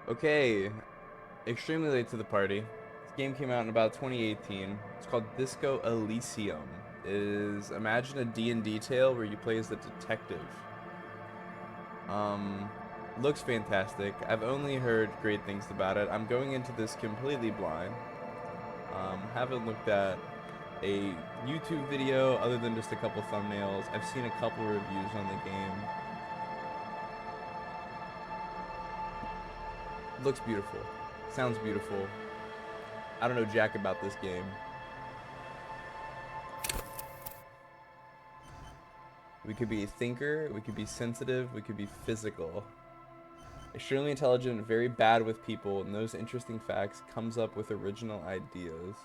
Okay, extremely late to the party. This game came out in about 2018. It's called Disco Elysium. It is imagine a D&D tale where you play as the detective. Um, Looks fantastic. I've only heard great things about it. I'm going into this completely blind. Haven't looked at a YouTube video other than just a couple thumbnails. I've seen a couple reviews on the game. Looks beautiful. Sounds beautiful. I don't know jack about this game. We could be a thinker, we could be sensitive, we could be physical. Extremely intelligent, very bad with people, and those interesting facts, comes up with original ideas.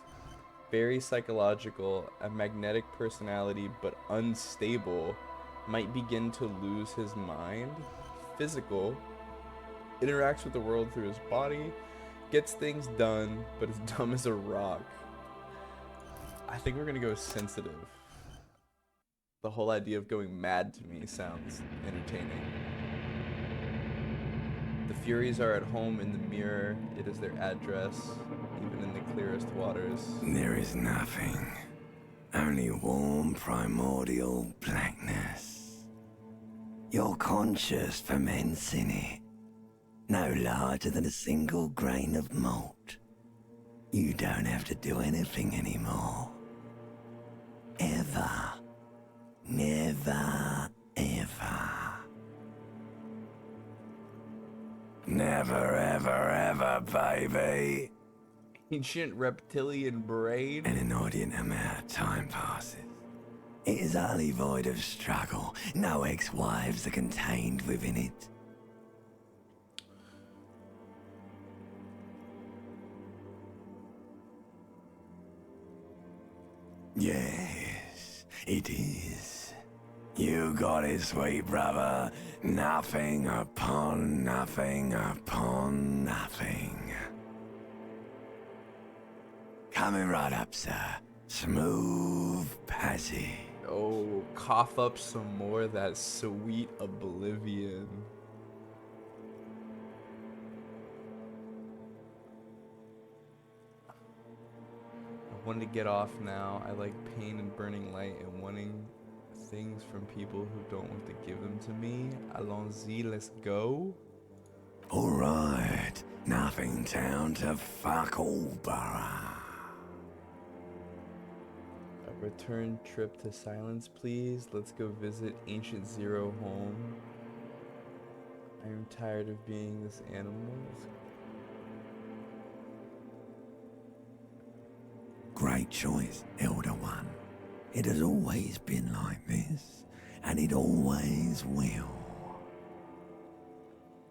Very psychological, a magnetic personality, but unstable, might begin to lose his mind. Physical, interacts with the world through his body, gets things done, but is dumb as a rock. I think we're gonna go sensitive. The whole idea of going mad to me sounds entertaining. The Furies are at home in the mirror. It is their address, even in the clearest waters. There is nothing. Only warm primordial blackness. Your conscious ferments in it. No larger than a single grain of malt. You don't have to do anything anymore. Ever. Never, ever. Never, ever, ever, baby. Ancient reptilian brain. An inordinate amount of time passes. It is utterly void of struggle. No ex-wives are contained within it. Yes, it is. You got it, sweet brother. Nothing upon nothing upon nothing. Coming right up, sir. Smooth passage. Oh, cough up some more of that sweet oblivion. I wanted to get off now. I like pain and burning light and wanting things from people who don't want to give them to me. Allons-y, let's go. Alright, nothing town to fuck all borough. A return trip to silence, please. Let's go visit Ancient Zero home. I am tired of being this animal. Great choice, Elder One. It has always been like this, and it always will.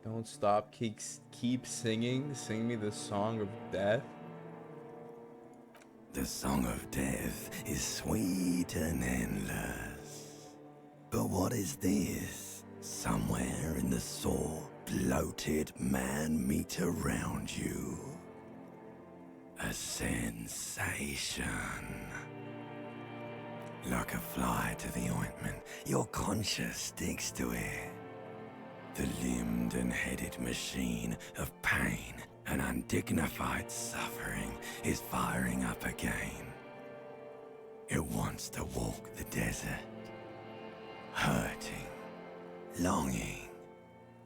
Don't stop, keep singing. Sing me the song of death. The song of death is sweet and endless. But what is this? Somewhere in the sore, bloated man meat around you. A sensation. Like a fly to the ointment, your conscience sticks to it. The limbed and headed machine of pain and undignified suffering is firing up again. It wants to walk the desert, hurting, longing,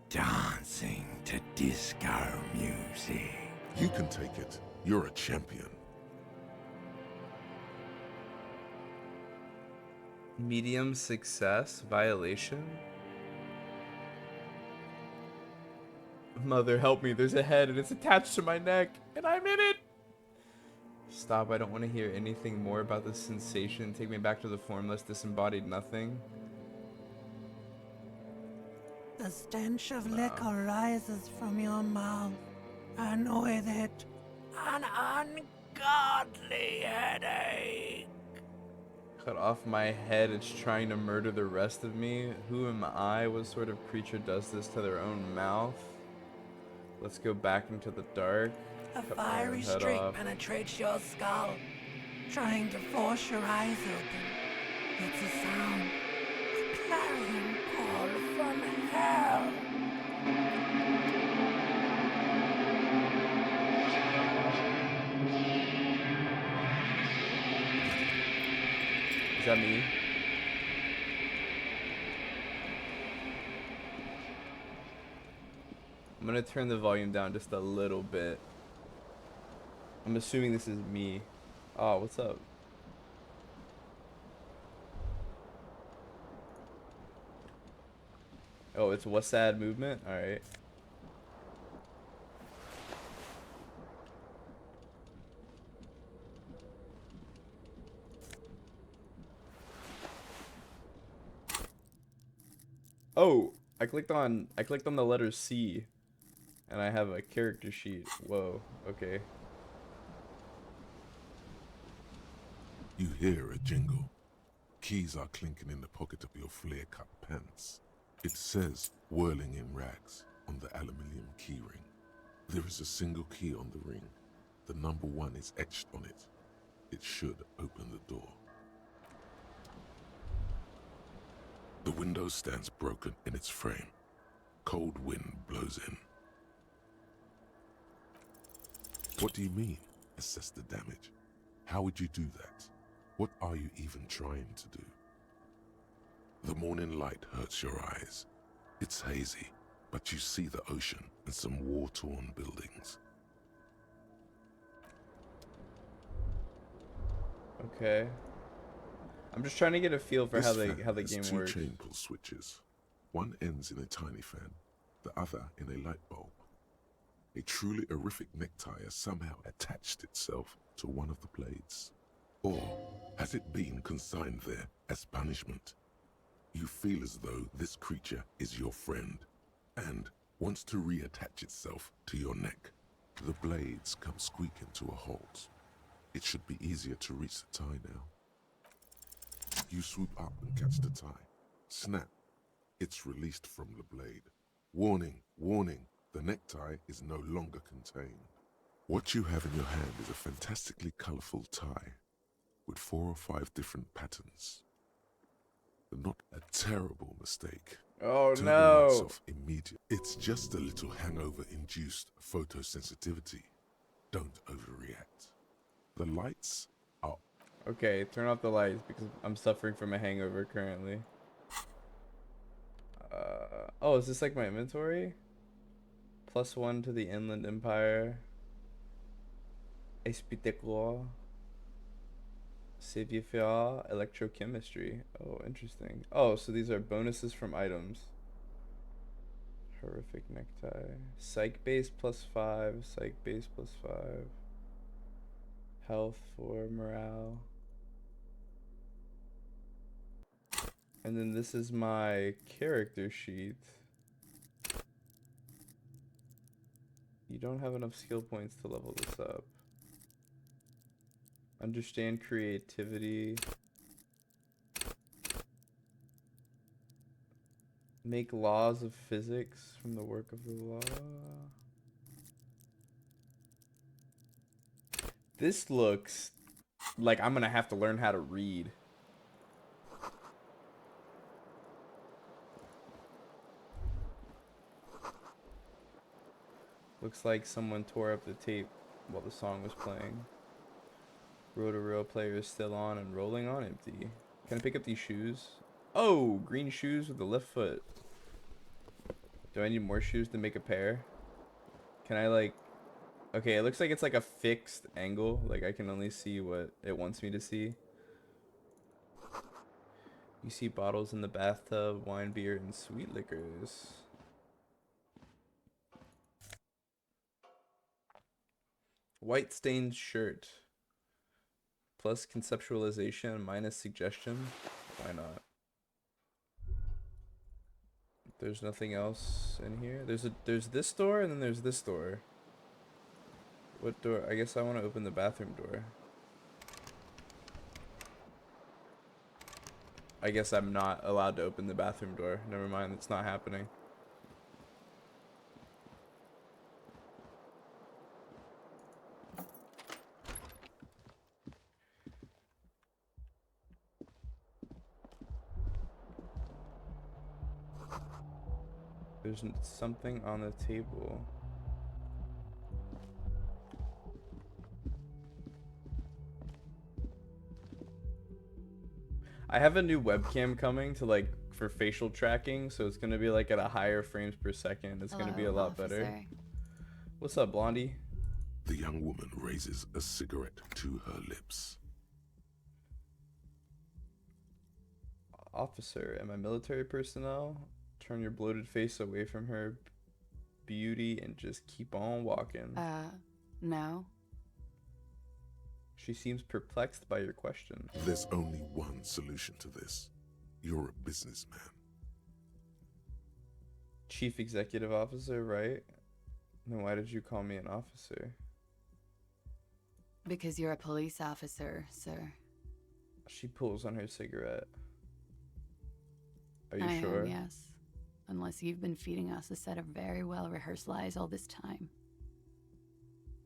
dancing to disco music. You can take it. You're a champion. Medium success, violation. Mother, help me. There's a head and it's attached to my neck, and I'm in it. Stop. I don't want to hear anything more about this sensation. Take me back to the formless, disembodied nothing. The stench of liquor rises from your mouth, and with it, an ungodly headache. Cut off my head. It's trying to murder the rest of me. Who am I? What sort of creature does this to their own mouth? Let's go back into the dark. A Cut my fiery head streak off. penetrates your skull, trying to force your eyes open. It's a sound, a clarion call from hell. Is that me? I'm gonna turn the volume down just a little bit. I'm assuming this is me. Oh, what's up? Oh, it's what's sad movement? Alright. Oh, I clicked on the letter C and I have a character sheet. Whoa, okay. You hear a jingle. Keys are clinking in the pocket of your flare-cut pants. It says, whirling in rags, on the aluminium keyring. There is a single key on the ring. The number 1 is etched on it. It should open the door. The window stands broken in its frame. Cold wind blows in. What do you mean, assess the damage? How would you do that? What are you even trying to do? The morning light hurts your eyes. It's hazy, but you see the ocean and some war-torn buildings. Okay. I'm just trying to get a feel for This how fan the has game 2 works. chain pull switches. One ends in a tiny fan, the other in a light bulb. A truly horrific necktie has somehow attached itself to one of the blades. Or has it been consigned there as punishment? You feel as though this creature is your friend and wants to reattach itself to your neck. The blades come squeaking to a halt. It should be easier to reach the tie now. You swoop up and catch the tie. Snap. It's released from the blade. Warning, warning, the necktie is no longer contained. What you have in your hand is a fantastically colorful tie with 4 or 5 different patterns. Not a terrible mistake. Oh Turn the lights no! off immediately. It's just a little hangover-induced photosensitivity. Don't overreact. The lights are... Okay, turn off the lights because I'm suffering from a hangover currently. Oh, is this like my inventory? +1 to the Inland Empire. Espectacular. Savifier. Electrochemistry. Oh, interesting. Oh, so these are bonuses from items. Horrific necktie. Psych base +5. Psych base +5. Health for morale. And then this is my character sheet. You don't have enough skill points to level this up. Understand creativity. Make laws of physics from the work of the law. This looks like I'm gonna have to learn how to read. Looks like someone tore up the tape while the song was playing. Roto-Rail player is still on and rolling on empty. Can I pick up these shoes? Oh, green shoes with the left foot. Do I need more shoes to make a pair? Can I like... Okay, it looks like it's like a fixed angle. Like I can only see what it wants me to see. You see bottles in the bathtub, wine, beer, and sweet liquors. White stained shirt. Plus conceptualization, minus suggestion. Why not? There's nothing else in here. There's this door and then there's this door. What door? I guess I want to open the bathroom door. I guess I'm not allowed to open the bathroom door. Never mind, it's not happening. There's something on the table. I have a new webcam coming to like for facial tracking, so it's gonna be like at a higher frames per second. It's gonna be a lot better. What's up, Blondie? The young woman raises a cigarette to her lips. Officer, am I military personnel? Turn your bloated face away from her beauty and just keep on walking. No. She seems perplexed by your question. There's only one solution to this. You're a businessman. Chief Executive Officer, right? Then why did you call me an officer? Because you're a police officer, sir. She pulls on her cigarette. Are you I sure? am, yes. Unless you've been feeding us a set of very well-rehearsed lies all this time.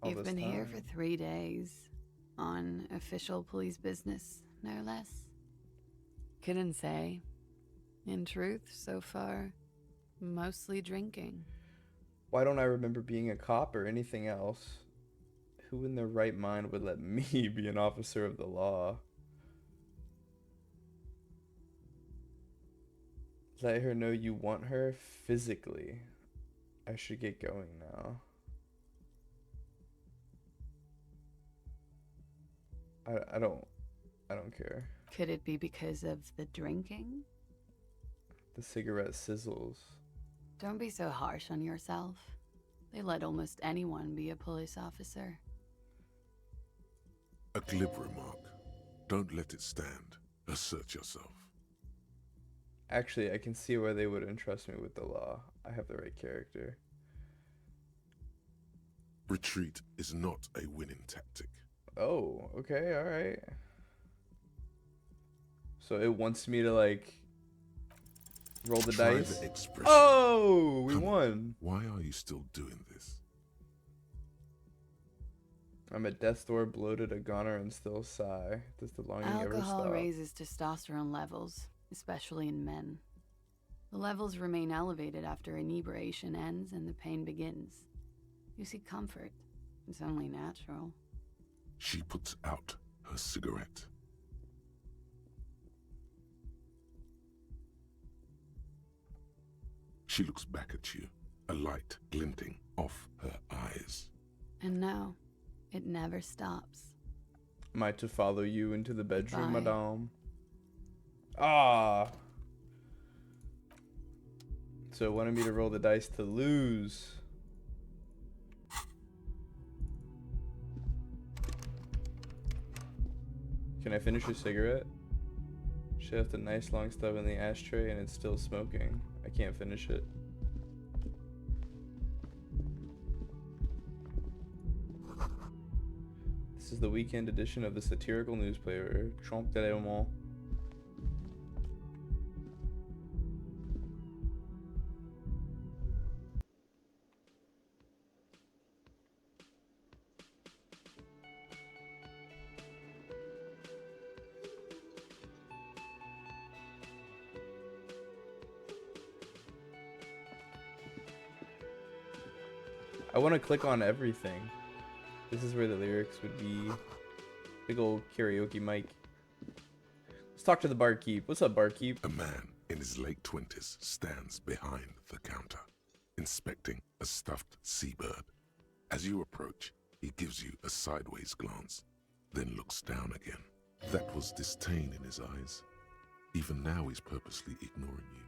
All You've this been here time? for 3 days. On official police business, no less. Couldn't say. In truth, so far, mostly drinking. Why don't I remember being a cop or anything else? Who in their right mind would let me be an officer of the law? Let her know you want her physically. I should get going now. I don't care. Could it be because of the drinking? The cigarette sizzles. Don't be so harsh on yourself. They let almost anyone be a police officer. A glib remark. Don't let it stand. Assert yourself. Actually, I can see why they would entrust me with the law. I have the right character. Retreat is not a winning tactic. Oh, okay, alright. So it wants me to, like, roll the Try dice? the expression. Oh, we Come on. won. Why are you still doing this? I'm at death's door, bloated, a goner, and still sigh. Does the longing ever Alcohol stop? raises testosterone levels, especially in men. The levels remain elevated after inebriation ends and the pain begins. You seek comfort. It's only natural. She puts out her cigarette. She looks back at you, a light glinting off her eyes. And no, it never stops. Am I to follow you into the bedroom, Bye. madame? Ah. So it wanted me to roll the dice to lose. Can I finish your cigarette? She left a nice long stub in the ashtray and it's still smoking. I can't finish it. This is the weekend edition of the satirical newspaper, Trompe de l'Allemand. I want to click on everything. This is where the lyrics would be. Big old karaoke mic. Let's talk to the barkeep. What's up, barkeep? A man in his late 20s stands behind the counter, inspecting a stuffed seabird. As you approach, he gives you a sideways glance, then looks down again. That was disdain in his eyes. Even now he's purposely ignoring you.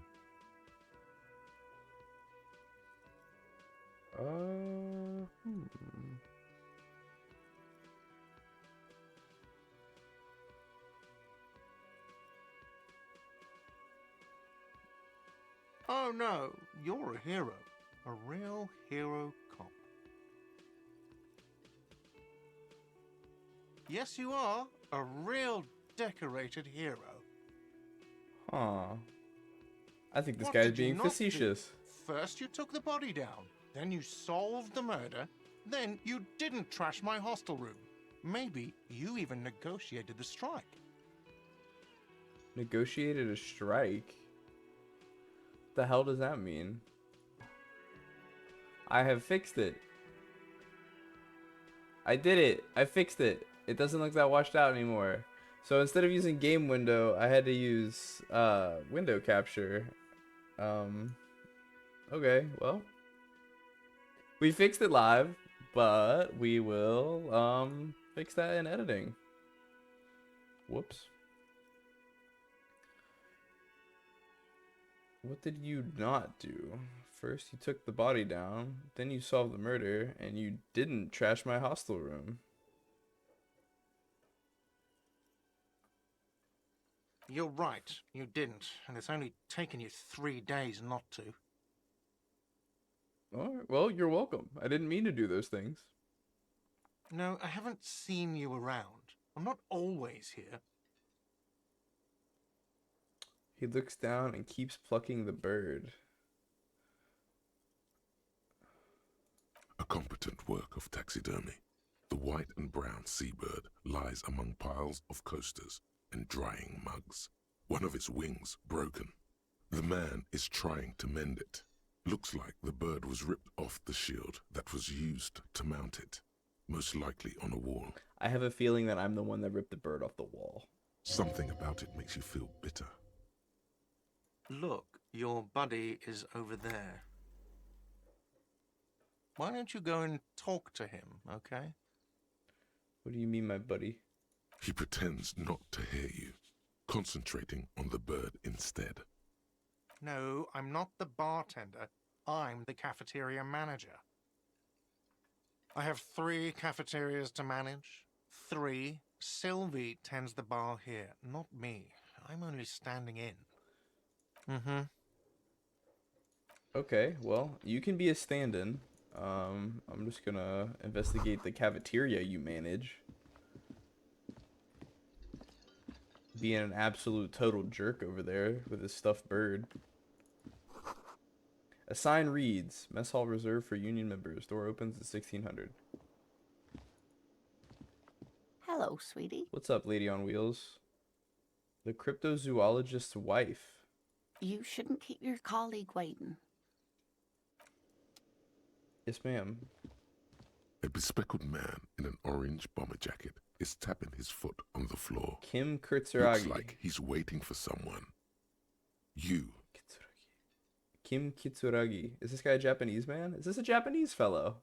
Oh no, you're a hero. A real hero cop. Yes, you are. A real decorated hero. Huh. I think this What guy's did you being not do? facetious. First you took the body down, then you solved the murder, then you didn't trash my hostel room. Maybe you even negotiated the strike. Negotiated a strike? What the hell does that mean? I have fixed it. I did it. I fixed it. It doesn't look that washed out anymore. So instead of using game window, I had to use window capture. Okay, well, we fixed it live, but we will fix that in editing. Whoops. What did you not do? First you took the body down, then you solved the murder, and you didn't trash my hostel room. You're right, you didn't, and it's only taken you 3 days not to. Alright, well, you're welcome. I didn't mean to do those things. No, I haven't seen you around. I'm not always here. He looks down and keeps plucking the bird. A competent work of taxidermy. The white and brown seabird lies among piles of coasters and drying mugs. One of its wings broken. The man is trying to mend it. Looks like the bird was ripped off the shield that was used to mount it. Most likely on a wall. I have a feeling that I'm the one that ripped the bird off the wall. Something about it makes you feel bitter. Look, your buddy is over there. Why don't you go and talk to him, okay? What do you mean, my buddy? He pretends not to hear you, concentrating on the bird instead. No, I'm not the bartender. I'm the cafeteria manager. I have 3 cafeterias to manage. 3. Sylvie tends the bar here, not me. I'm only standing in. Mm-hmm. Okay, well, you can be a stand-in. I'm just gonna investigate the cafeteria you manage. Being an absolute total jerk over there with his stuffed bird. A sign reads, Mess Hall reserved for union members. Door opens at 1600. Hello, sweetie. What's up, lady on wheels? The cryptozoologist's wife. You shouldn't keep your colleague waiting. Yes, ma'am. A bespectacled man in an orange bomber jacket is tapping his foot on the floor. Kim Looks Kitsuragi. like he's waiting for someone. You. Kim Kitsuragi. Is this guy a Japanese man? Is this a Japanese fellow?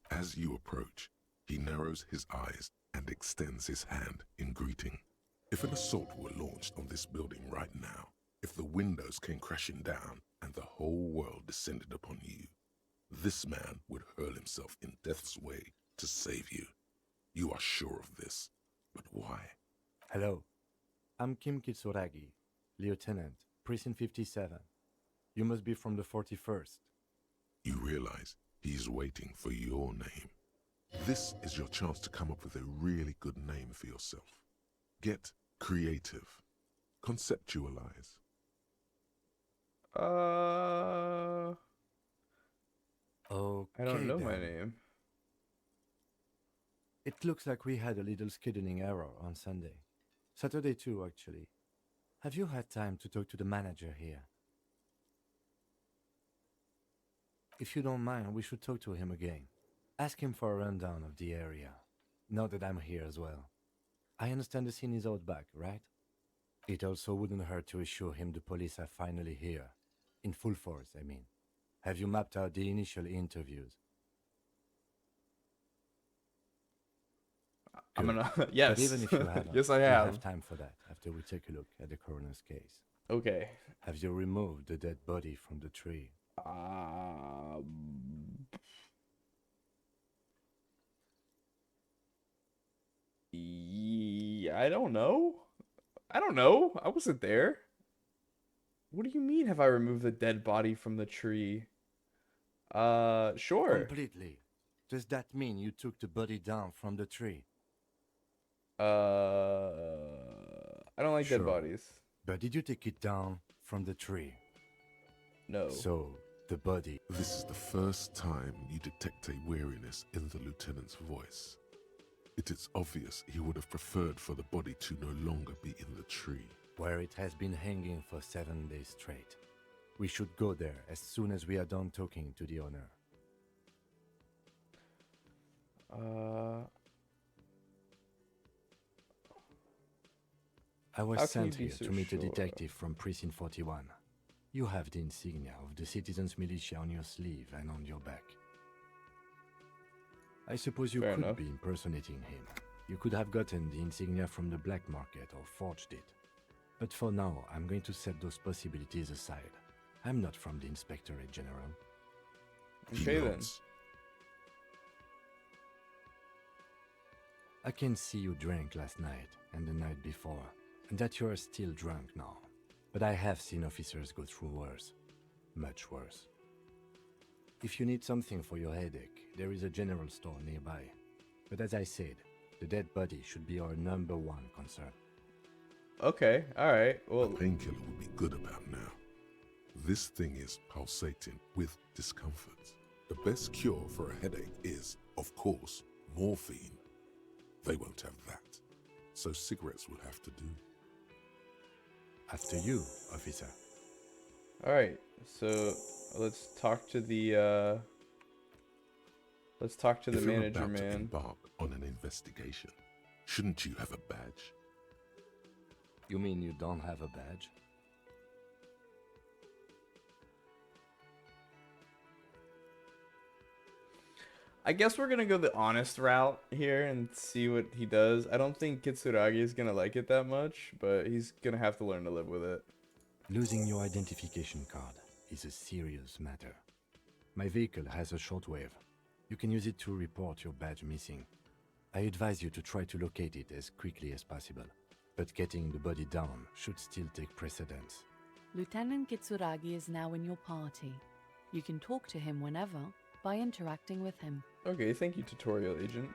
As you approach, he narrows his eyes and extends his hand in greeting. If an assault were launched on this building right now, if the windows came crashing down and the whole world descended upon you, this man would hurl himself in death's way to save you. You are sure of this, but why? Hello, I'm Kim Kitsuragi, Lieutenant, Precinct 57. You must be from the 41st. You realize he's waiting for your name. This is your chance to come up with a really good name for yourself. Get creative. Conceptualize. Okay, I don't know my then. name. It looks like we had a little scheduling error on Sunday. Saturday too, actually. Have you had time to talk to the manager here? If you don't mind, we should talk to him again. Ask him for a rundown of the area. Now that I'm here as well. I understand the scene is out back, right? It also wouldn't hurt to assure him the police are finally here. In full force, I mean. Have you mapped out the initial interviews? I'm Good. gonna yes. But even if you haven't, yes, I we'll have. have time for that after we take a look at the coroner's case. Okay. Have you removed the dead body from the tree? Yeah, I don't know. I don't know. I wasn't there. What do you mean, have I removed the dead body from the tree? Sure. Completely. Does that mean you took the body down from the tree? I don't like dead Sure. bodies. But did you take it down from the tree? No. So, the body... This is the first time you detect a weariness in the lieutenant's voice. It is obvious he would have preferred for the body to no longer be in the tree. where it has been hanging for 7 days straight. We should go there as soon as we are done talking to the owner. I was How can you sent be here so to meet a sure? detective from Precinct 41. You have the insignia of the Citizens Militia on your sleeve and on your back. I suppose you Fair could enough. be impersonating him. You could have gotten the insignia from the black market or forged it. But for now, I'm going to set those possibilities aside. I'm not from the Inspectorate General. He Okay then. nods. I can see you drank last night and the night before, and that you are still drunk now. But I have seen officers go through worse. Much worse. If you need something for your headache, there is a general store nearby. But as I said, the dead body should be our #1 concern. Okay, alright. A Well, painkiller would be good about now. This thing is pulsating with discomfort. The best cure for a headache is, of course, morphine. They won't have that, so cigarettes will have to do. After you, officer. alright. So let's talk to the If you're manager, about to man. embark on an investigation, shouldn't you have a badge? You mean you don't have a badge? I guess we're gonna go the honest route here and see what he does. I don't think Kitsuragi is gonna like it that much, but he's gonna have to learn to live with it. Losing your identification card is a serious matter. My vehicle has a shortwave. You can use it to report your badge missing. I advise you to try to locate it as quickly as possible, but getting the body down should still take precedence. Lieutenant Kitsuragi is now in your party. You can talk to him whenever by interacting with him. Okay, thank you, tutorial agent.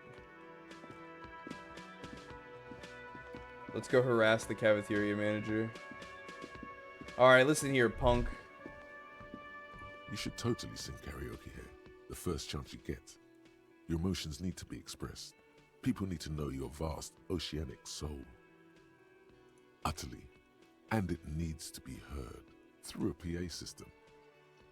Let's go harass the cafeteria manager. Alright, listen here, punk. You should totally sing karaoke here, the first chance you get. Your emotions need to be expressed. People need to know your vast oceanic soul. Utterly. And it needs to be heard through a PA system.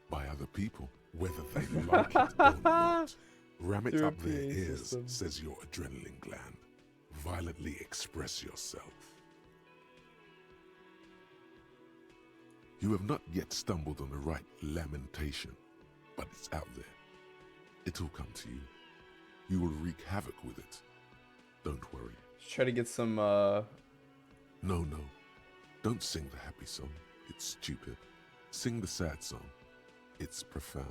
By other people, whether they like it or not. Ram it Through a up their PA ears, system. says your adrenaline gland. Violently express yourself. You have not yet stumbled on the right lamentation, but it's out there. It'll come to you. You will wreak havoc with it. Don't worry. Let's try to get some, No, no. Don't sing the happy song. It's stupid. Sing the sad song. It's profound.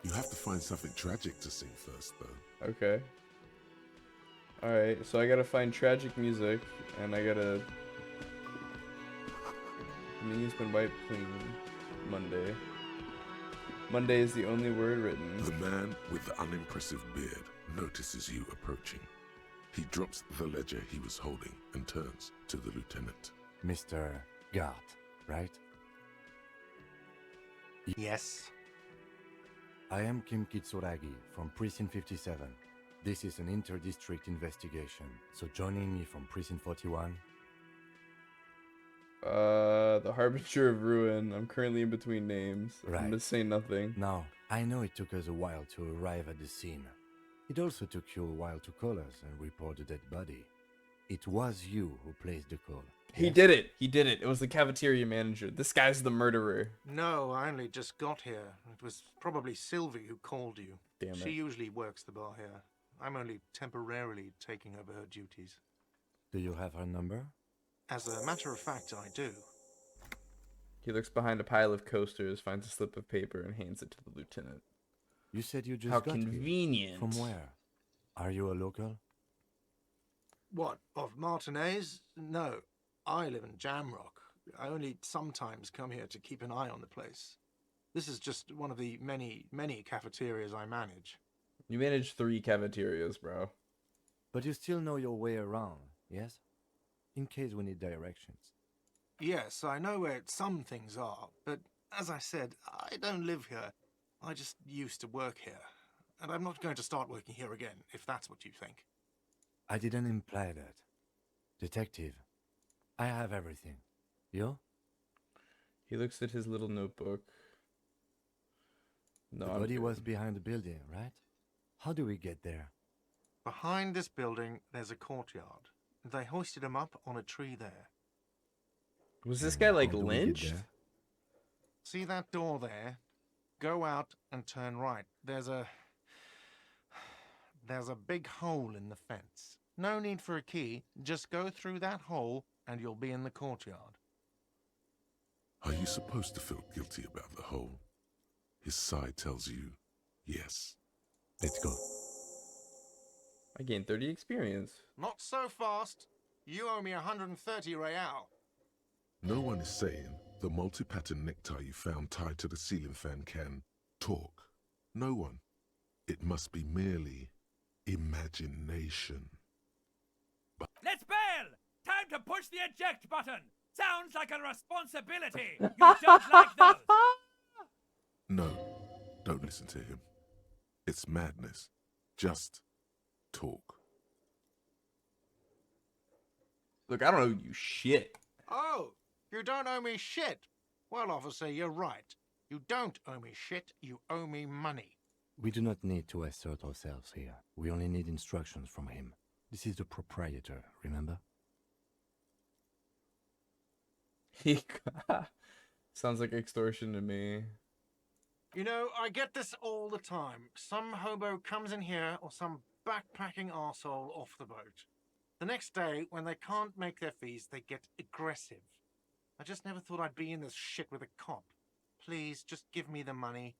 You have to find something tragic to sing first, though. Okay. Alright, so I gotta find tragic music, and I gotta... Knee's been wiped clean. Monday. Monday is the only word written. The man with the unimpressive beard notices you approaching. He drops the ledger he was holding and turns to the lieutenant. Mr. Gart, right? Yes. I am Kim Kitsuragi from Precinct 57. This is an inter-district investigation, so joining me from Precinct 41... The Harbinger of Ruin. I'm currently in between names. I'm Right. gonna say nothing. Now, I know it took us a while to arrive at the scene. It also took you a while to call us and report the dead body. It was you who placed the call. He yes? did it! He did it! It was the cafeteria manager. This guy's the murderer. No, I only just got here. It was probably Sylvie who called you. Damn She it. usually works the bar here. I'm only temporarily taking over her duties. Do you have her number? As a matter of fact, I do. He looks behind a pile of coasters, finds a slip of paper, and hands it to the lieutenant. You said you just How got here. convenient. From where? Are you a local? What, of Martinez? No, I live in Jamrock. I only sometimes come here to keep an eye on the place. This is just one of the many, many cafeterias I manage. You manage 3 cafeterias, bro. But you still know your way around, yes? In case we need directions. Yes, I know where some things are, but as I said, I don't live here. I just used to work here. And I'm not going to start working here again, if that's what you think. I didn't imply that. Detective, I have everything. You? He looks at his little notebook. No, The I'm body good. was behind the building, right? How do we get there? Behind this building, there's a courtyard. They hoisted him up on a tree there. Was this And guy like how do we get lynched? there? See that door there? Go out and turn right. There's a big hole in the fence. No need for a key. Just go through that hole and you'll be in the courtyard. Are you supposed to feel guilty about the hole? His side tells you yes. Let's go. I gained 30 experience. Not so fast. You owe me 130 real. No one is saying the multi-pattern necktie you found tied to the ceiling fan can talk. No one. It must be merely imagination. Let's bail! Time to push the eject button! Sounds like a responsibility! You don't like those! No, don't listen to him. It's madness. Just talk. Look, I don't know you shit. Oh, you don't owe me shit. Well, officer, you're right. You don't owe me shit. You owe me money. We do not need to assert ourselves here. We only need instructions from him. This is the proprietor, remember? He sounds like extortion to me. You know, I get this all the time. Some hobo comes in here or some backpacking arsehole off the boat. The next day, when they can't make their fees, they get aggressive. I just never thought I'd be in this shit with a cop. Please, just give me the money.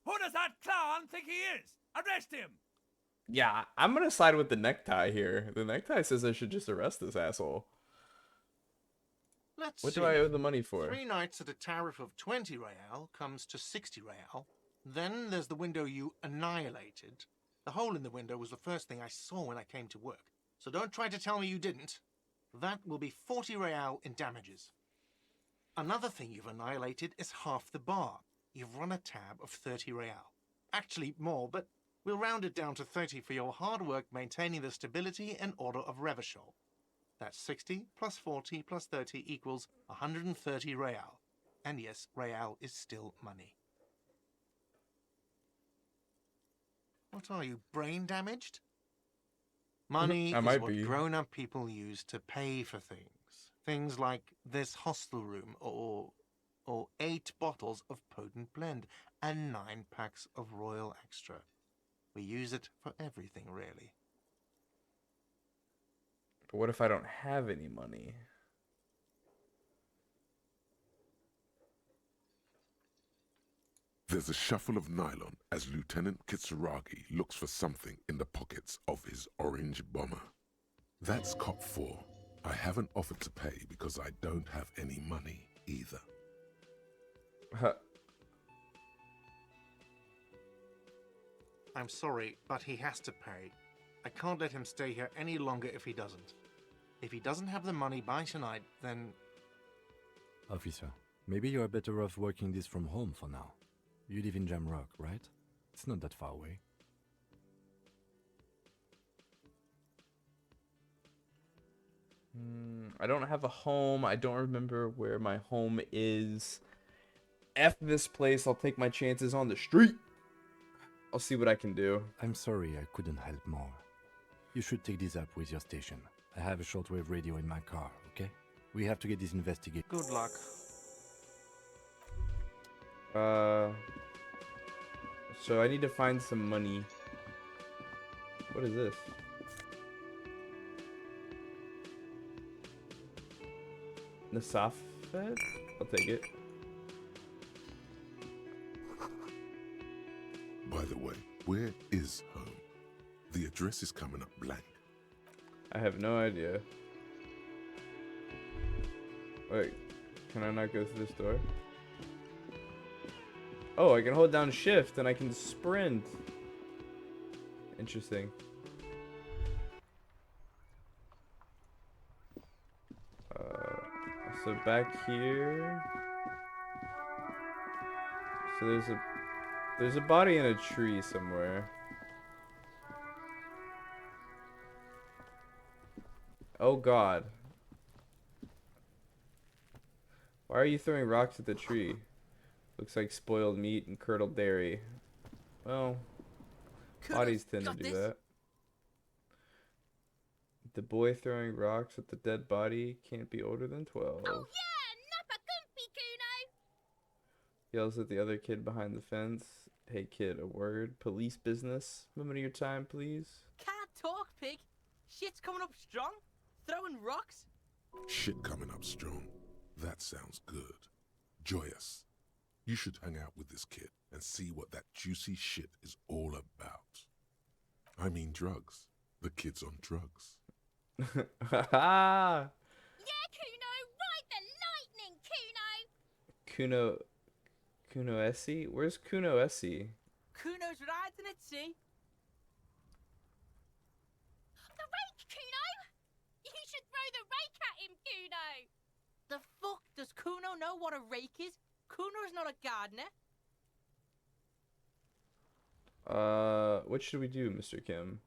Who does that clown think he is? Arrest him! Yeah, I'm gonna side with the necktie here. The necktie says I should just arrest this asshole. Let's What see. do I owe the money for? 3 nights at a tariff of 20 real comes to 60 real. Then there's the window you annihilated. The hole in the window was the first thing I saw when I came to work. So don't try to tell me you didn't. That will be 40 real in damages. Another thing you've annihilated is half the bar. You've run a tab of 30 real. Actually more, but we'll round it down to 30 for your hard work maintaining the stability and order of Revachol. That's 60 plus 40 plus 30 equals 130 real. And yes, real is still money. What are you, brain damaged? Money I is might what be. grown-up people use to pay for things. Things like this hostel room or 8 bottles of potent blend and 9 packs of Royal Extra. We use it for everything, really. But what if I don't have any money? There's a shuffle of nylon as Lieutenant Kitsuragi looks for something in the pockets of his orange bomber. That's cop 4. I haven't offered to pay because I don't have any money either. I'm sorry, but he has to pay. I can't let him stay here any longer if he doesn't. If he doesn't have the money by tonight, then... Officer, maybe you are better off working this from home for now. You live in Jamrock, right? It's not that far away. I don't have a home. I don't remember where my home is. F this place. I'll take my chances on the street. I'll see what I can do. I'm sorry I couldn't help more. You should take this up with your station. I have a shortwave radio in my car, okay? We have to get this investigated. Good luck. So I need to find some money. What is this? Nasafet? I'll take it. By the way, where is home? The address is coming up blank. I have no idea. Wait, can I not go through this door? Oh, I can hold down shift and I can sprint. Interesting. So back here. So there's a body in a tree somewhere. Oh God. Why are you throwing rocks at the tree? Looks like spoiled meat and curdled dairy. Well, bodies tend to do that. The boy throwing rocks at the dead body can't be older than 12. Oh yeah, Yells at the other kid behind the fence. Hey kid, a word. Police business. Moment of your time, please. Can't talk, pig. Shit's coming up strong. Throwing rocks. Shit coming up strong. That sounds good. Joyous, you should hang out with this kid and see what that juicy shit is all about. I mean drugs. The kid's on drugs. Haha! Yeah, Cuno, ride the lightning, Cuno! Cuno. Cuno Essie? Where's Cuno Essie? Cuno's riding at sea. The rake, Cuno! You should throw the rake at him, Cuno! The fuck does Cuno know what a rake is? Cuno's not a gardener. What should we do, Mr. Kim?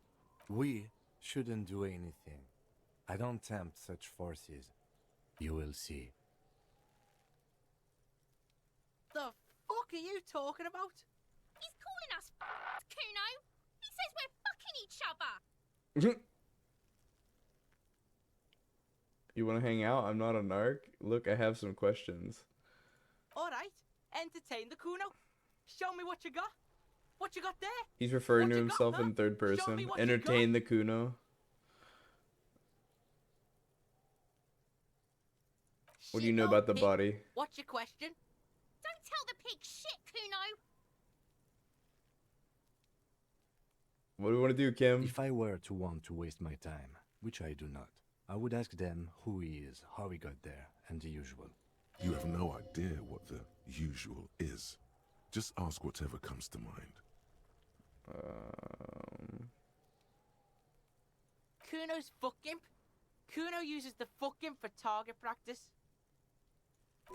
We shouldn't do anything. I don't tempt such forces. You will see. The fuck are you talking about? He's calling us Cuno! He says we're fucking each other! You want to hang out? I'm not a narc. Look, I have some questions. Alright, entertain the Cuno. Show me what you got. What you got there? He's referring What to you got, himself huh? in third Show me person. what you Entertain the Cuno. What do you know Shit, about the pig. body? What's your question? Don't tell the pig shit, Cuno! What do we want to do, Kim? If I were to want to waste my time, which I do not, I would ask them who he is, how he got there, and the usual. You have no idea what the usual is. Just ask whatever comes to mind. Cuno's fuck imp. Cuno uses the fuck imp for target practice.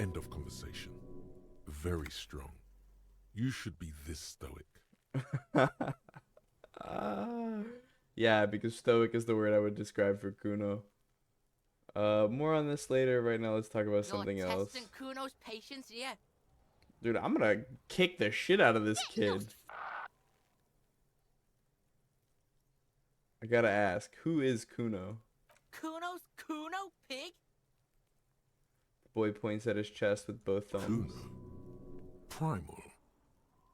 End of conversation. Very strong. You should be this stoic. Yeah, because stoic is the word I would describe for Cuno. More on this later. Right now, let's talk about something You're else. testing Cuno's patience here. Dude, I'm gonna kick the shit out of this kid. I gotta ask, who is Cuno? Cuno's Cuno, pig? The boy points at his chest with both thumbs. Cuno. Primal.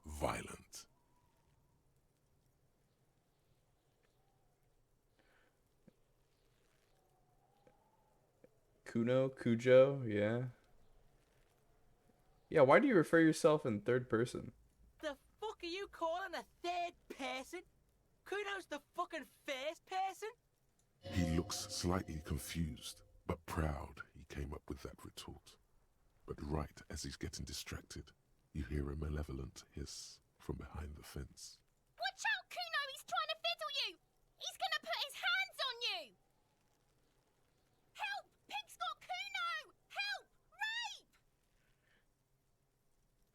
Violent. Cuno? Cujo? Yeah. Yeah, why do you refer yourself in third person? The fuck are you calling a third person? Cuno's the fucking first person? He looks slightly confused, but proud he came up with that retort. But right as he's getting distracted, you hear a malevolent hiss from behind the fence. Watch out, Cuno! He's trying to fiddle you! He's gonna put his hands on you! Help! Pig's got Cuno! Help! Rape!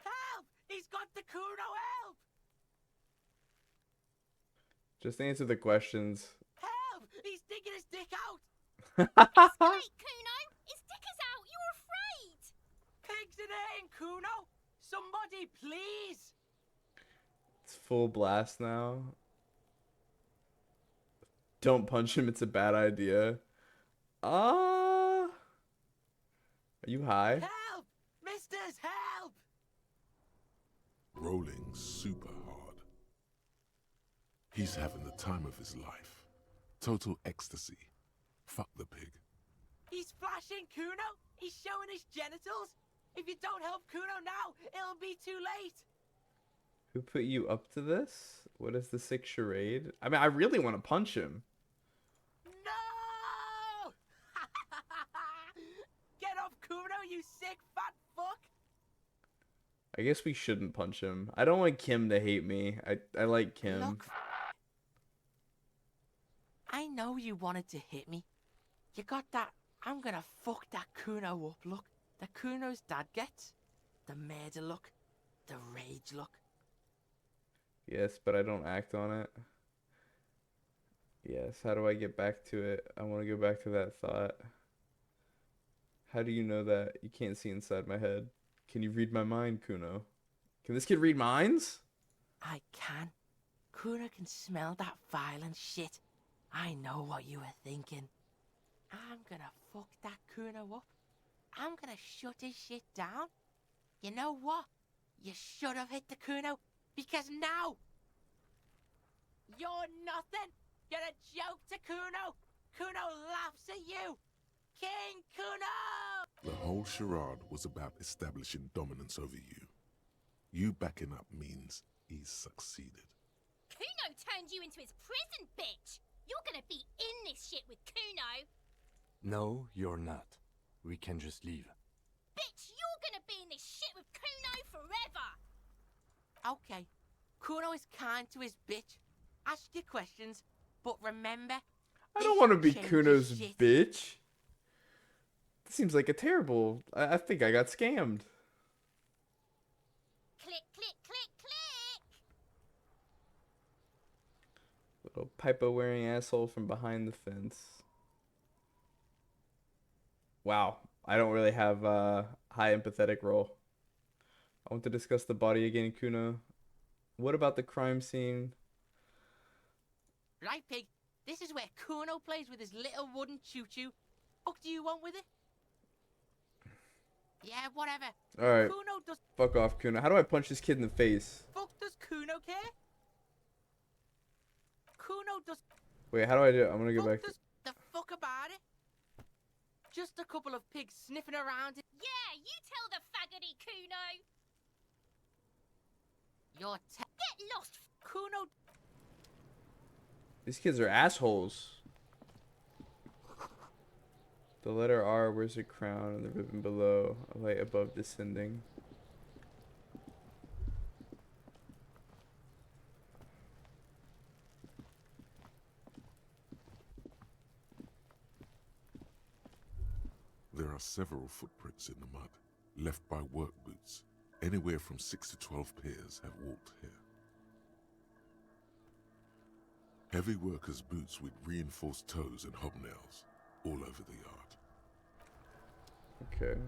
Help! He's got the Cuno, help! Just answer the questions. Help! He's digging his dick out! Escalate, Cuno! His dick is out! You're afraid! Pigs in here, Cuno! Somebody, please! It's full blast now. Don't punch him, it's a bad idea. Are you high? Help! Misters, help! Rolling super hard. He's having the time of his life. Total ecstasy. Fuck the pig. He's flashing Cuno! He's showing his genitals! If you don't help Cuno now, it'll be too late! Who put you up to this? What is the sick charade? I mean, I really want to punch him. No! Get off Cuno, you sick fat fuck! I guess we shouldn't punch him. I don't want Kim to hate me. I like Kim. Look, I know you wanted to hit me. You got that I'm gonna fuck that Cuno up look that Cuno's dad gets. The murder look. The rage look. Yes, but I don't act on it. Yes, how do I get back to it? I want to go back to that thought. How do you know that? You can't see inside my head. Can you read my mind, Cuno? Can this kid read minds? I can. Cuno can smell that violent shit. I know what you were thinking. I'm gonna fuck that Cuno up. I'm gonna shut his shit down. You know what? You should have hit the Cuno, because now you're nothing. You're a joke to Cuno. Cuno laughs at you. King Cuno! The whole charade was about establishing dominance over you. You backing up means he's succeeded. Cuno turned you into his prison, bitch! You're gonna be in this shit with Cuno! No, you're not. We can just leave. Bitch, you're gonna be in this shit with Cuno forever! Okay, Cuno is kind to his bitch. Ask your questions, but remember... I don't want to be change Kuno's shit. bitch. This seems like a terrible... I think I got scammed. Click, click, click, click! Little pipe-wearing asshole from behind the fence. Wow. I don't really have a high empathetic role. I want to discuss the body again, Cuno. What about the crime scene? Right, pig? This is where Cuno plays with his little wooden choo-choo. What do you want with it? Yeah, whatever. Alright. Cuno does... Fuck off, Cuno. How do I punch this kid in the face? Fuck does Cuno care? Cuno does... Wait, how do I do it? I'm gonna go back. Does the fuck about it? Just a couple of pigs sniffing around. Yeah, you tell the faggoty Cuno! You're Get lost! Cuno... These kids are assholes. The letter R wears a crown and the ribbon below, a light above descending. There are several footprints in the mud, left by work boots. Anywhere from 6 to 12 pairs have walked here. Heavy workers' boots with reinforced toes and hobnails all over the yard. Okay.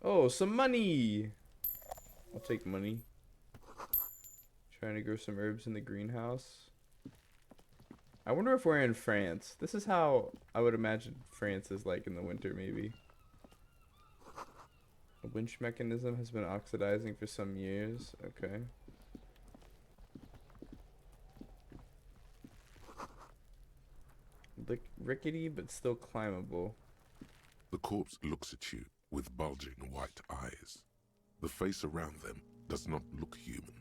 Oh, some money! I'll take money. Trying to grow some herbs in the greenhouse. I wonder if we're in France. This is how I would imagine France is like in the winter, maybe. The winch mechanism has been oxidizing for some years. Okay. Rickety, but still climbable. The corpse looks at you with bulging white eyes. The face around them does not look human.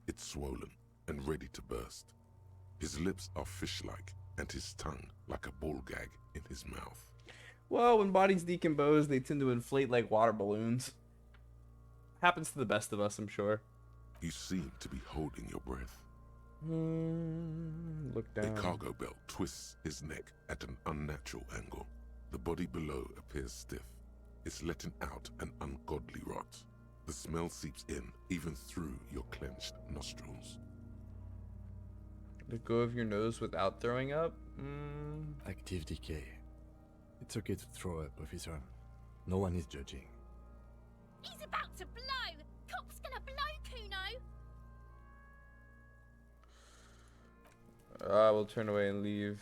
It's swollen and ready to burst. His lips are fish-like and his tongue like a ball gag in his mouth. Well, when bodies decompose, they tend to inflate like water balloons. Happens to the best of us, I'm sure. You seem to be holding your breath. Look down. A cargo belt twists his neck at an unnatural angle. The body below appears stiff. It's letting out an ungodly rot. The smell seeps in, even through your clenched nostrils. Let go of your nose without throwing up? Active decay. It's okay to throw up, officer. No one is judging. He's about to blow! Cop's gonna blow, Cuno! I will turn away and leave.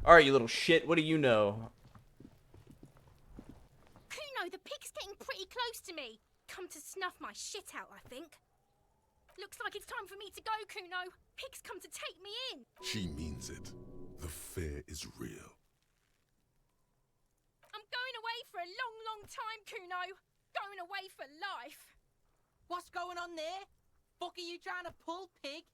Alright, you little shit. What do you know? Cuno, the pig's getting pretty close to me. Come to snuff my shit out, I think. Looks like it's time for me to go, Cuno. Pig's come to take me in. She means it. The fear is real. I'm going away for a long, long time, Cuno. Going away for life. What's going on there? Fuck are you trying to pull, pig?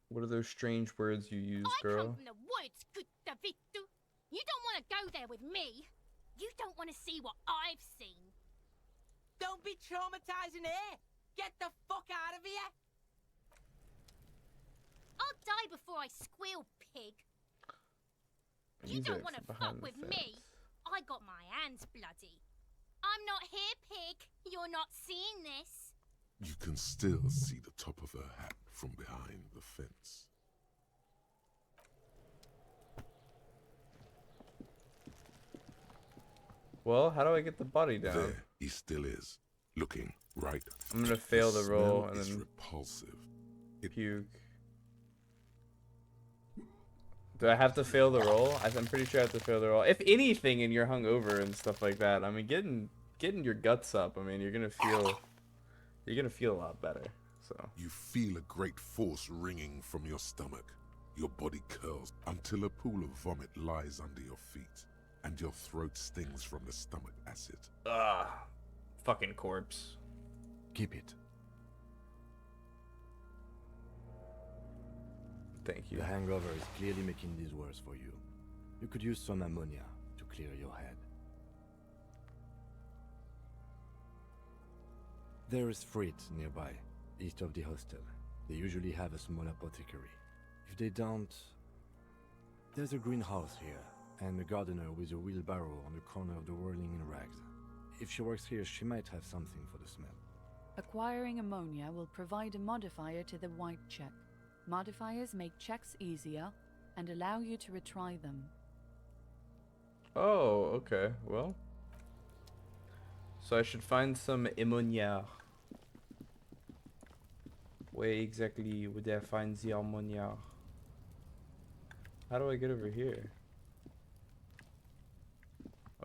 What are those strange words you use, I girl? come from the woods, Guttavitu. You don't want to go there with me. You don't want to see what I've seen. Don't be traumatizing her. Get the fuck out of here. I'll die before I squeal, pig. You don't want to fuck with me. I got my hands bloody. I'm not here, pig. You're not seeing this. You can still see the top of her hat from behind the fence. Well, how do I get the body down? There he still is, looking right. I'm gonna fail the roll smell and is then repulsive. It puke. Do I have to fail the roll? I'm pretty sure I have to fail the roll. If anything, and you're hungover and stuff like that, I mean, getting your guts up. I mean, you're gonna feel a lot better. So You feel a great force ringing from your stomach. Your body curls until a pool of vomit lies under your feet, and your throat stings from the stomach acid. fucking corpse. Keep it. Thank you. The hangover is clearly making this worse for you. You could use some ammonia to clear your head. There is Fritz nearby, east of the hostel. They usually have a small apothecary. If they don't... There's a greenhouse here, and a gardener with a wheelbarrow on the corner of the whirling in rags. If she works here, she might have something for the smell. Acquiring ammonia will provide a modifier to the white check. Modifiers make checks easier and allow you to retry them. Oh, okay. Well, so I should find some ammonia. Where exactly would I find the ammonia? How do I get over here?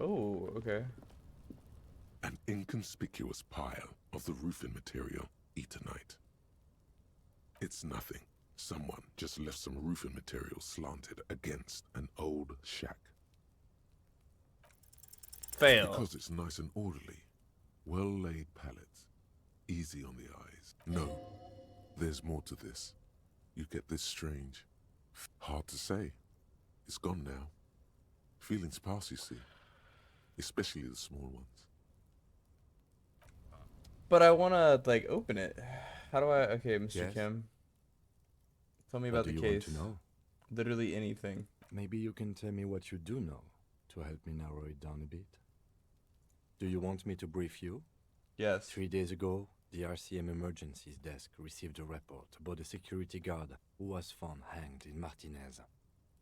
Oh, okay. An inconspicuous pile of the roofing material, Eternite. It's nothing. Someone just left some roofing material slanted against an old shack. Fail. Because it's nice and orderly. Well-laid pallets. Easy on the eyes. No, there's more to this. You get this strange. Hard to say. It's gone now. Feelings pass, you see. Especially the small ones. But I wanna like open it. How do I? Okay, Mr. Yes? Kim. Tell me What about do the you case. want to know? Literally anything. Maybe you can tell me what you do know to help me narrow it down a bit. Do you want me to brief you? Yes. 3 days ago, the RCM Emergencies Desk received a report about a security guard who was found hanged in Martinez.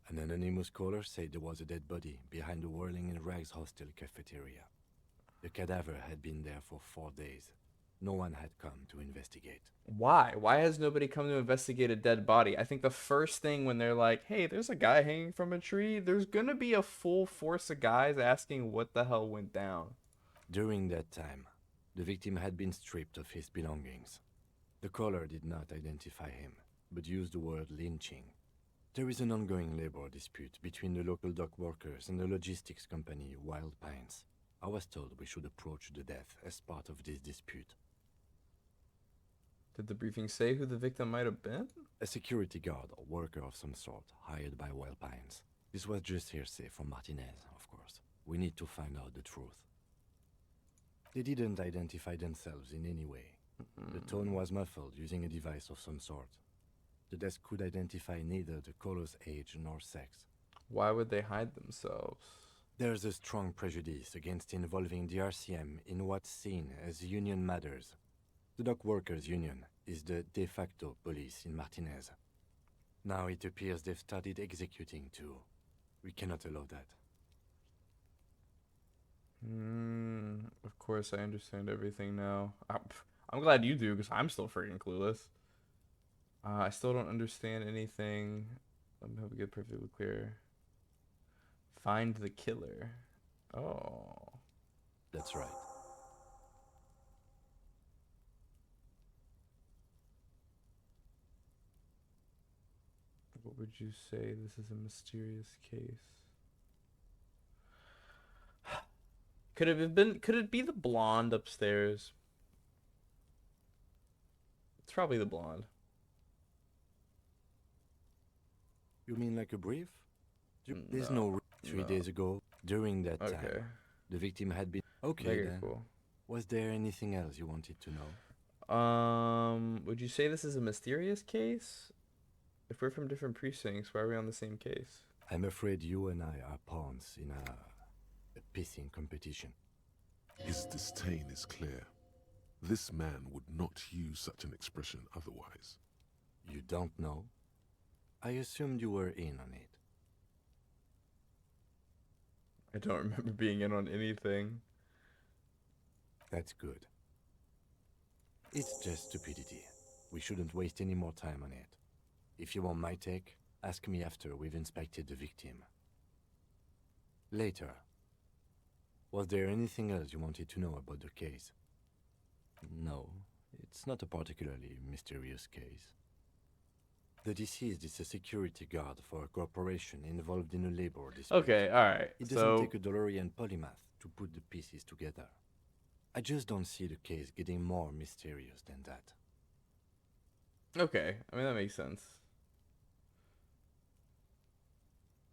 An anonymous caller said there was a dead body behind the Whirling in Rags hostel cafeteria. The cadaver had been there for 4 days. No one had come to investigate. Why? Why has nobody come to investigate a dead body? I think the first thing when they're like, hey, there's a guy hanging from a tree, there's gonna be a full force of guys asking what the hell went down. During that time, the victim had been stripped of his belongings. The caller did not identify him, but used the word lynching. There is an ongoing labor dispute between the local dock workers and the logistics company Wild Pines. I was told we should approach the death as part of this dispute. Did the briefing say who the victim might have been? A security guard or worker of some sort, hired by Wild Pines. This was just hearsay from Martinez, of course. We need to find out the truth. They didn't identify themselves in any way. The tone was muffled using a device of some sort. The desk could identify neither the caller's age nor sex. Why would they hide themselves? There's a strong prejudice against involving the RCM in what's seen as union matters. The Dock Workers Union is the de facto police in Martinez. Now it appears they've started executing too. We cannot allow that. Of course, I understand everything now. I'm glad you do, because I'm still freaking clueless. I still don't understand anything. Let me hope we get perfectly clear. Find the killer. Oh. That's right. What would you say? This is a mysterious case. Could it be the blonde upstairs? It's probably the blonde. You mean like a brief? There's no 3 days ago. During that time, the victim had been... Okay, Very then. cool. Was there anything else you wanted to know? Would you say this is a mysterious case? If we're from different precincts, why are we on the same case? I'm afraid you and I are pawns in a pissing competition. His disdain is clear. This man would not use such an expression otherwise. You don't know? I assumed you were in on it. I don't remember being in on anything. That's good. It's just stupidity. We shouldn't waste any more time on it. If you want my take, Ask me after we've inspected the victim. Later. Was there anything else you wanted to know about the case? No, it's not a particularly mysterious case. The deceased is a security guard for a corporation involved in a labor dispute. Okay, alright. It doesn't take a DeLorean polymath to put the pieces together. I just don't see the case getting more mysterious than that. Okay, I mean, that makes sense.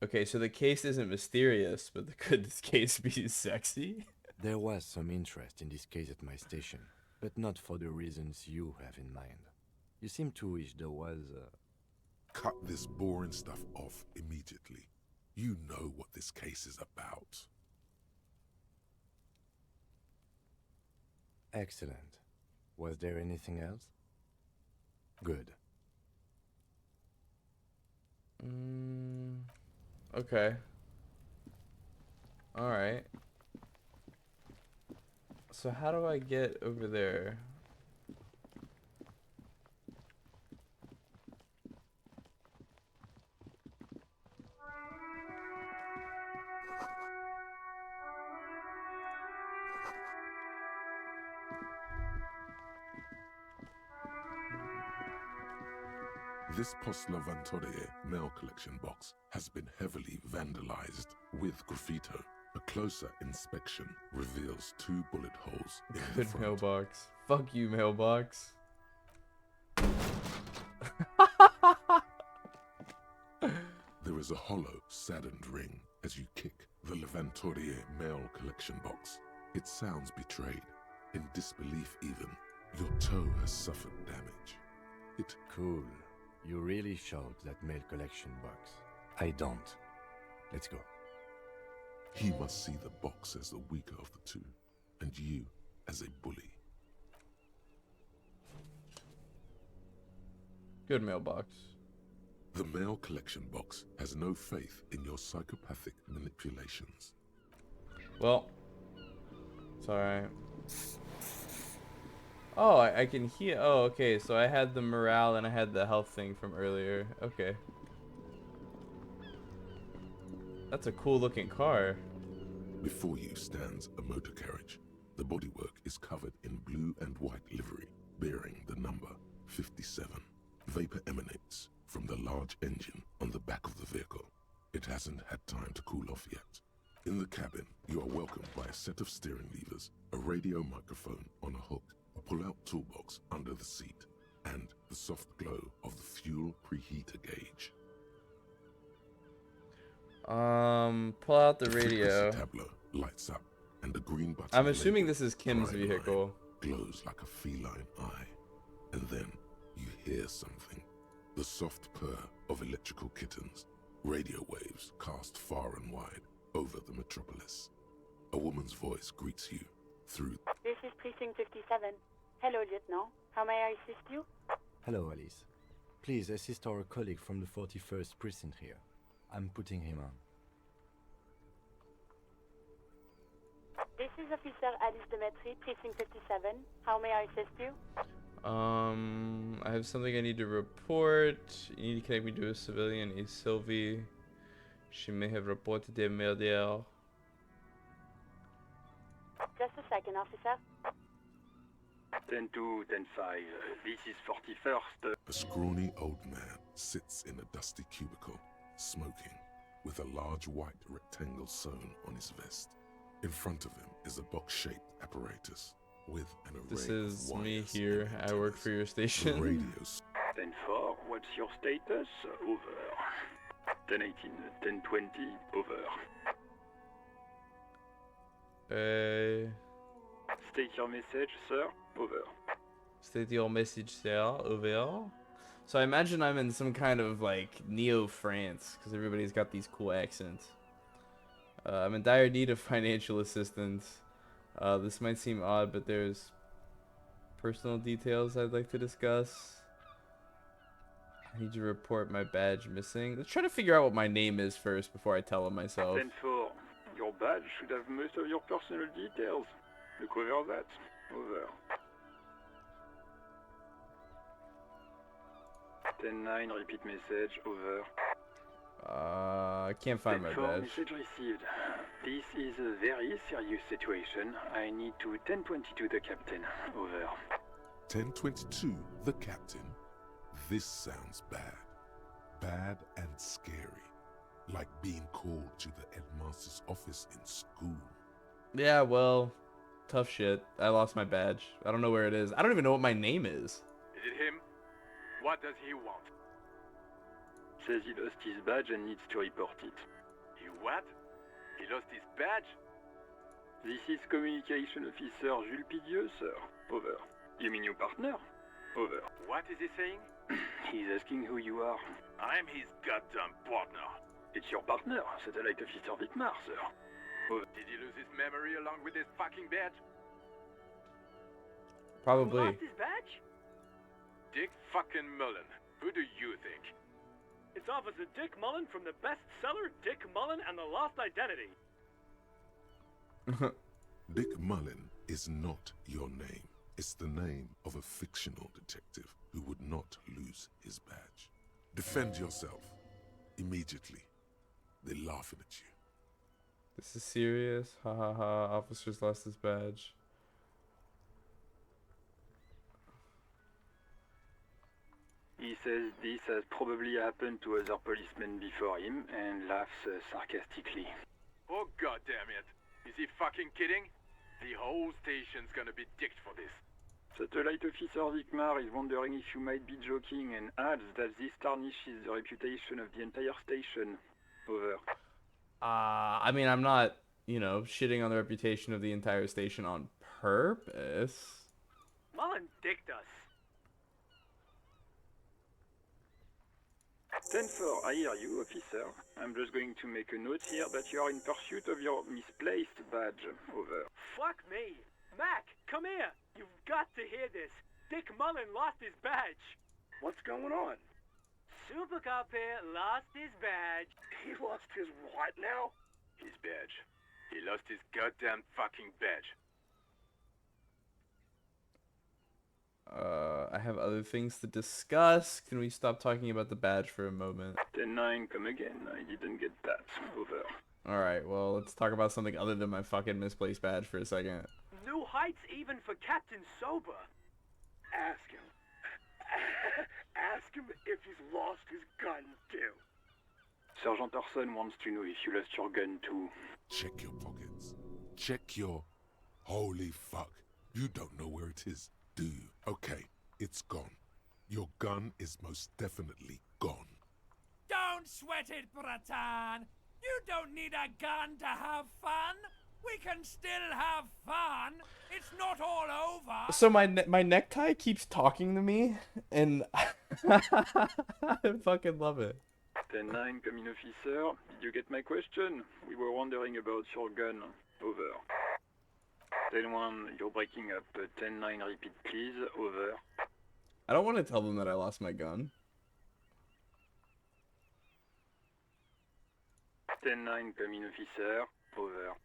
Okay, so the case isn't mysterious, but could this case be sexy? There was some interest in this case at my station, but not for the reasons you have in mind. You seem to wish there was Cut this boring stuff off immediately. You know what this case is about. Excellent. Was there anything else? Good. Okay. Alright. So how do I get over there? This Postlavantorie mail collection box has been heavily vandalized with graffito. A closer inspection reveals 2 bullet holes in the Good front. mailbox. Fuck you, mailbox. There is a hollow, saddened ring as you kick the Levantorie mail collection box. It sounds betrayed, in disbelief even. Your toe has suffered damage. It... Cool. You really showed that mail collection box. I don't. Let's go. He must see the box as the weaker of the two, and you as a bully. Good mailbox. The mail collection box has no faith in your psychopathic manipulations. Well, it's alright. Oh, I can hear. Oh, okay. So I had the morale and I had the health thing from earlier. Okay. That's a cool looking car. Before you stands a motor carriage. The bodywork is covered in blue and white livery, bearing the number 57. Vapor emanates from the large engine on the back of the vehicle. It hasn't had time to cool off yet. In the cabin, you are welcomed by a set of steering levers, a radio microphone on a hook, a pull-out toolbox under the seat, and the soft glow of the fuel preheater gauge. Pull out the frequency radio. tableau lights up, and the green button I'm assuming labeled this is Kim's Prime vehicle. Line glows like a feline eye. And then you hear something. The soft purr of electrical kittens. Radio waves cast far and wide over the metropolis. A woman's voice greets you through... This is Precinct 57. Hello, Lieutenant. How may I assist you? Hello, Alice. Please assist our colleague from the 41st Precinct here. I'm putting him on. This is Officer Alice Demetri, Precinct 57. How may I assist you? I have something I need to report. You need to connect me to a civilian, a Sylvie. She may have reported a murder. Just a second, officer. 10-2, 10-5. This is 41st. A scrawny old man sits in a dusty cubicle, smoking, with a large white rectangle sewn on his vest. In front of him is a box-shaped apparatus with an array This of is me wires here. and I work for your the station. radios. 10-4, what's your status? Over. 10-18, 10-20, over. State your message, sir. Over. State your message, sir. Over. So I imagine I'm in some kind of like Neo-France, because everybody's got these cool accents. I'm in dire need of financial assistance. This might seem odd, but there's personal details I'd like to discuss. I need to report my badge missing. Let's try to figure out what my name is first before I tell him myself. 10-4, your badge should have most of your personal details. Look over that. Over. 10-9, repeat message. Over. I can't find my badge. Message received. This is a very serious situation. I need to 1022 the captain. Over. 1022, the captain. This sounds bad. Bad and scary. Like being called to the headmaster's office in school. Yeah, well, tough shit. I lost my badge. I don't know where it is. I don't even know what my name is. Is it him? What does he want? Says he lost his badge and needs to report it. He what? He lost his badge? This is Communication Officer Jules Pidieux, sir. Over. You mean your partner? Over. What is he saying? He's asking who you are. I'm his goddamn partner. It's your partner, Satellite Officer Vitmar, sir. Over. Did he lose his memory along with his fucking badge? Probably. Who lost his badge? Dick fucking Mullen. Who do you think? It's Officer Dick Mullen from the bestseller Dick Mullen and the Lost Identity. Dick Mullen is not your name. It's the name of a fictional detective who would not lose his badge. Defend yourself. Immediately. They're laughing at you. This is serious. Ha ha ha. Officer's lost his badge. He says this has probably happened to other policemen before him and laughs sarcastically. Oh god damn it. Is he fucking kidding? The whole station's gonna be dicked for this. Satellite Officer Vicmar is wondering if you might be joking and adds that this tarnishes the reputation of the entire station. Over. I mean, I'm not, you know, shitting on the reputation of the entire station on purpose. Mullen dicked us. 10-4, I hear you, officer. I'm just going to make a note here that you are in pursuit of your misplaced badge. Over. Fuck me. Mac, come here. You've got to hear this. Dick Mullen lost his badge. What's going on? Super Cop here lost his badge. He lost his what now? His badge. He lost his goddamn fucking badge. I have other things to discuss. Can we stop talking about the badge for a moment? 10-9, come again. I didn't get that. Over. Alright, well, let's talk about something other than my fucking misplaced badge for a second. New heights even for Captain Sober. Ask him. Ask him if he's lost his gun, too. Sergeant Orson wants to know if you lost your gun, too. Check your pockets. Check your... Holy fuck. You don't know where it is, do you? Okay, it's gone. Your gun is most definitely gone. Don't sweat it, Bratan. You don't need a gun to have fun. We can still have fun. It's not all over. So my necktie keeps talking to me, and I fucking love it. 10-9, coming officer. Did you get my question? We were wondering about your gun. Over. 10-1, you're breaking up. 10-9, repeat please. Over. I don't want to tell them that I lost my gun. 10-9, coming officer. Over.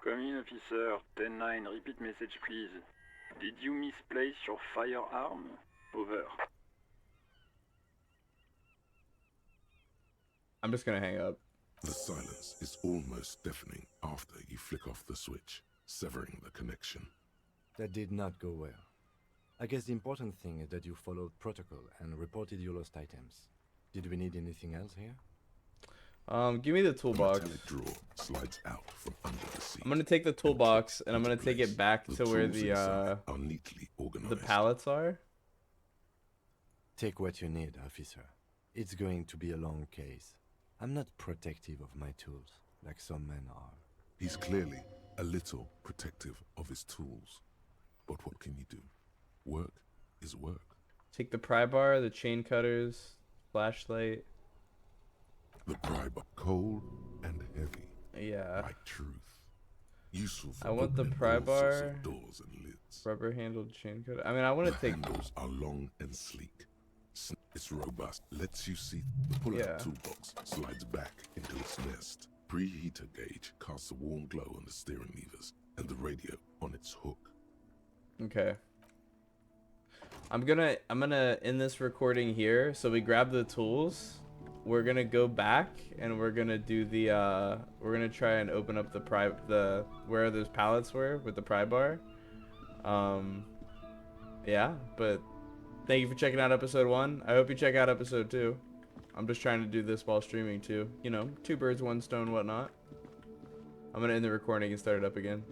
Coming officer. 10-9, repeat message please. Did you misplace your firearm? Over. I'm just gonna hang up. The silence is almost deafening after you flick off the switch, severing the connection. That did not go well. I guess the important thing is that you followed protocol and reported your lost items. Did we need anything else here? Give me the toolbox. The metallic drawer slides out from under the seat. I'm gonna take the toolbox and I'm gonna take it back to where the are neatly organized. the pallets are. Take what you need, officer. It's going to be a long case. I'm not protective of my tools, like some men are. He's clearly a little protective of his tools. But what can you do? Work is work. Take the pry bar, the chain cutters, flashlight. The pry bar, cold and heavy. Yeah. Like truth. Useful for I want the opening pry all sorts bar, of doors and lids. rubber-handled chain cutter. I mean, I want to The take. handles are long and sleek. It's robust. Lets you see the pull-out toolbox slides back into its nest. Preheater gauge casts a warm glow on the steering levers and the radio on its hook. Okay. I'm gonna end this recording here. So we grab the tools. We're gonna go back and we're gonna do the we're gonna try and open up the where those pallets were with the pry bar. Yeah, but thank you for checking out episode 1. I hope you check out episode 2. I'm just trying to do this while streaming too. You know, 2 birds, 1 stone, whatnot. I'm gonna end the recording and start it up again.